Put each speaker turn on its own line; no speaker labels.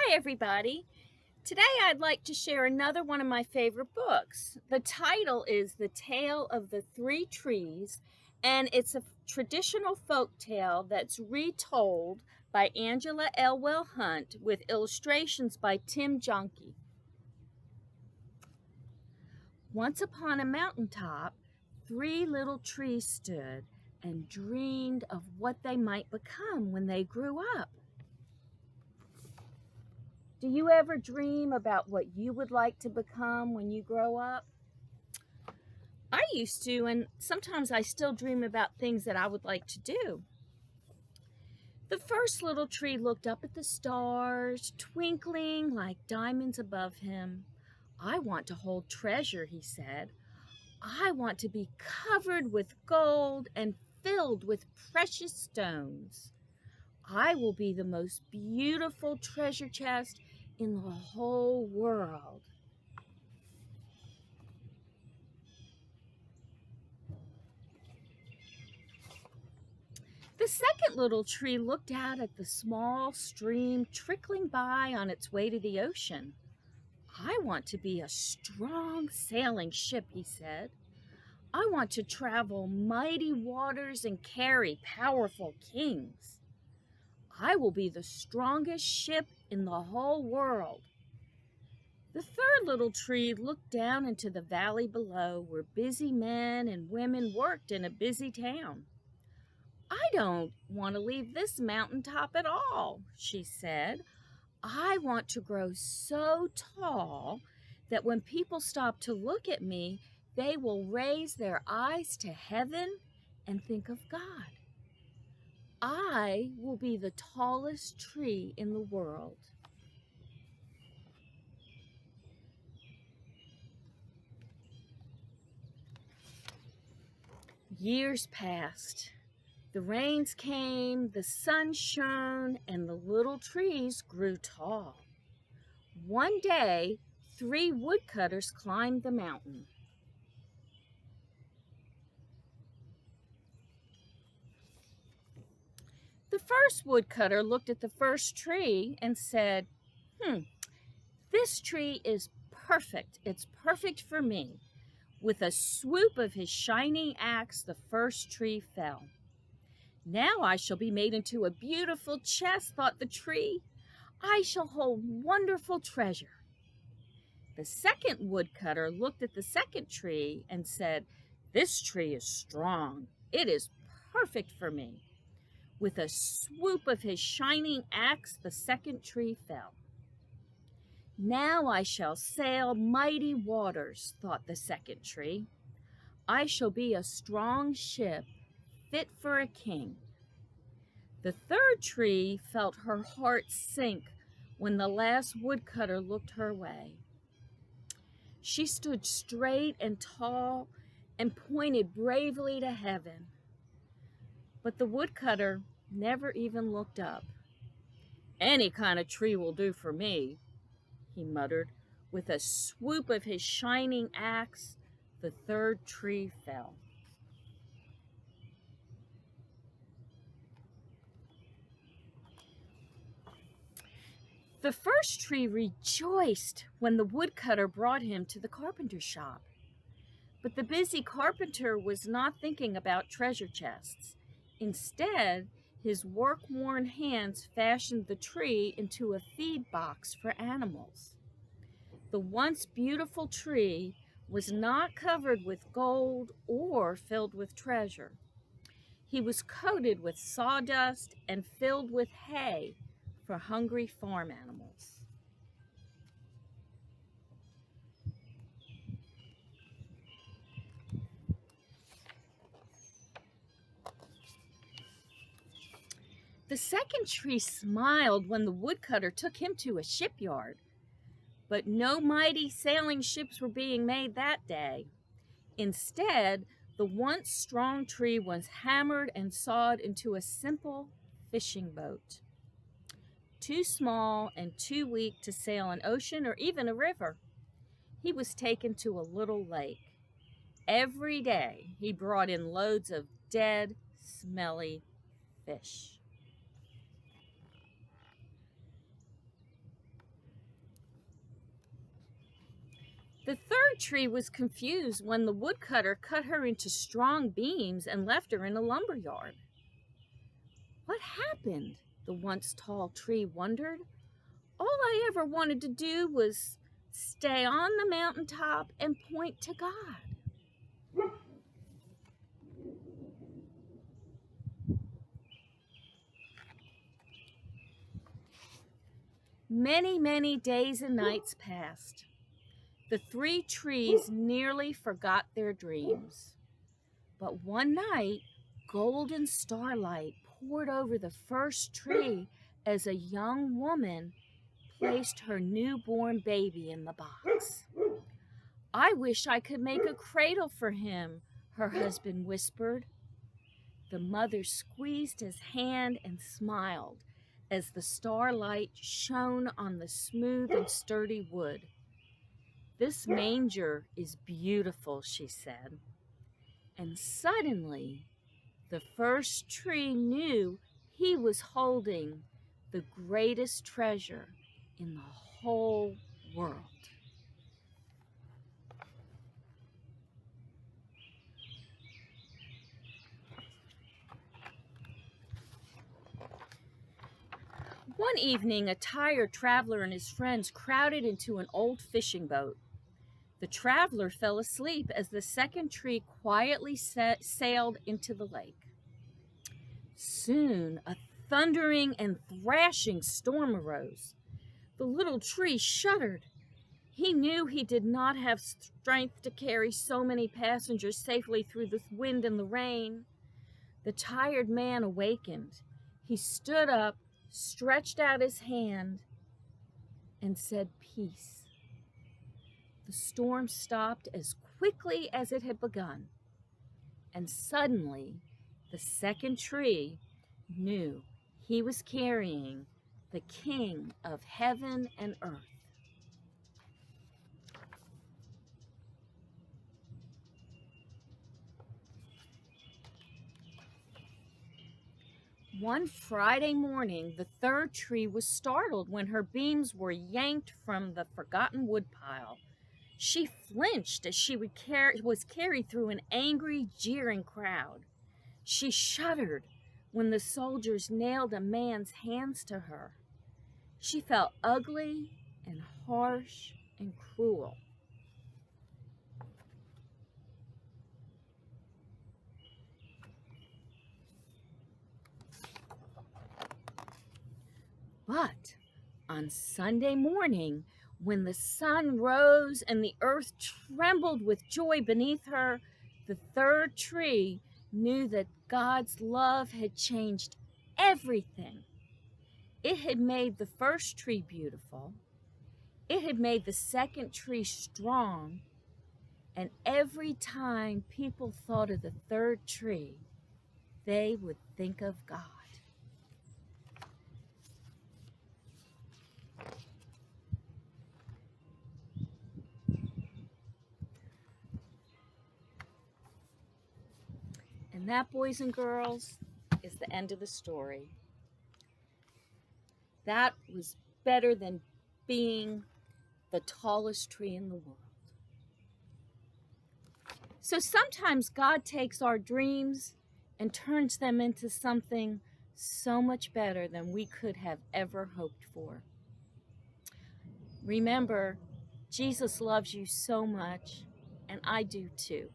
Hi, everybody. Today I'd like to share another one of my favorite books. The title is The Tale of the Three Trees, and it's a traditional folk tale that's retold by Angela Elwell Hunt with illustrations by Tim Junke. Once upon a mountaintop, three little trees stood and dreamed of what they might become when they grew up. Do you ever dream about what you would like to become when you grow up? I used to, and sometimes I still dream about things that I would like to do. The first little tree looked up at the stars, twinkling like diamonds above him. I want to hold treasure, he said. I want to be covered with gold and filled with precious stones. I will be the most beautiful treasure chest in the whole world. The second little tree looked out at the small stream trickling by on its way to the ocean. I want to be a strong sailing ship, he said. I want to travel mighty waters and carry powerful kings. I will be the strongest ship in the whole world. The third little tree looked down into the valley below where busy men and women worked in a busy town. I don't want to leave this mountaintop at all, she said. I want to grow so tall that when people stop to look at me, they will raise their eyes to heaven and think of God. I will be the tallest tree in the world. Years passed. The rains came, the sun shone, and the little trees grew tall. One day, 3 woodcutters climbed the mountain. The first woodcutter looked at the first tree and said, this tree is perfect. It's perfect for me. With a swoop of his shining axe, the first tree fell. Now I shall be made into a beautiful chest, thought the tree. I shall hold wonderful treasure. The second woodcutter looked at the second tree and said, this tree is strong. It is perfect for me. With a swoop of his shining axe, the second tree fell. Now I shall sail mighty waters, thought the second tree. I shall be a strong ship, fit for a king. The third tree felt her heart sink when the last woodcutter looked her way. She stood straight and tall and pointed bravely to heaven. But the woodcutter never even looked up. Any kind of tree will do for me, he muttered. With a swoop of his shining axe, the third tree fell. The first tree rejoiced when the woodcutter brought him to the carpenter's shop. But the busy carpenter was not thinking about treasure chests. Instead, his work-worn hands fashioned the tree into a feed box for animals. The once beautiful tree was not covered with gold or filled with treasure. He was coated with sawdust and filled with hay for hungry farm animals. The second tree smiled when the woodcutter took him to a shipyard. But no mighty sailing ships were being made that day. Instead, the once strong tree was hammered and sawed into a simple fishing boat. Too small and too weak to sail an ocean or even a river, he was taken to a little lake. Every day, he brought in loads of dead, smelly fish. The third tree was confused when the woodcutter cut her into strong beams and left her in a lumber yard. What happened? The once tall tree wondered. All I ever wanted to do was stay on the mountaintop and point to God. Many, many days and nights passed. The three trees nearly forgot their dreams. But one night, golden starlight poured over the first tree as a young woman placed her newborn baby in the box. I wish I could make a cradle for him, her husband whispered. The mother squeezed his hand and smiled as the starlight shone on the smooth and sturdy wood. This manger is beautiful, she said. And suddenly, the first tree knew he was holding the greatest treasure in the whole world. One evening, a tired traveler and his friends crowded into an old fishing boat. The traveler fell asleep as the second tree quietly sailed into the lake. Soon, a thundering and thrashing storm arose. The little tree shuddered. He knew he did not have strength to carry so many passengers safely through the wind and the rain. The tired man awakened. He stood up, stretched out his hand, and said, "Peace." The storm stopped as quickly as it had begun, and suddenly the second tree knew he was carrying the King of heaven and earth. One Friday morning, the third tree was startled when her beams were yanked from the forgotten woodpile. She flinched as she was carried through an angry, jeering crowd. She shuddered when the soldiers nailed a man's hands to her. She felt ugly and harsh and cruel. But on Sunday morning, when the sun rose and the earth trembled with joy beneath her, the third tree knew that God's love had changed everything. It had made the first tree beautiful. It had made the second tree strong. And every time people thought of the third tree, they would think of God. And that, boys and girls, is the end of the story. That was better than being the tallest tree in the world. So sometimes God takes our dreams and turns them into something so much better than we could have ever hoped for. Remember, Jesus loves you so much, and I do too.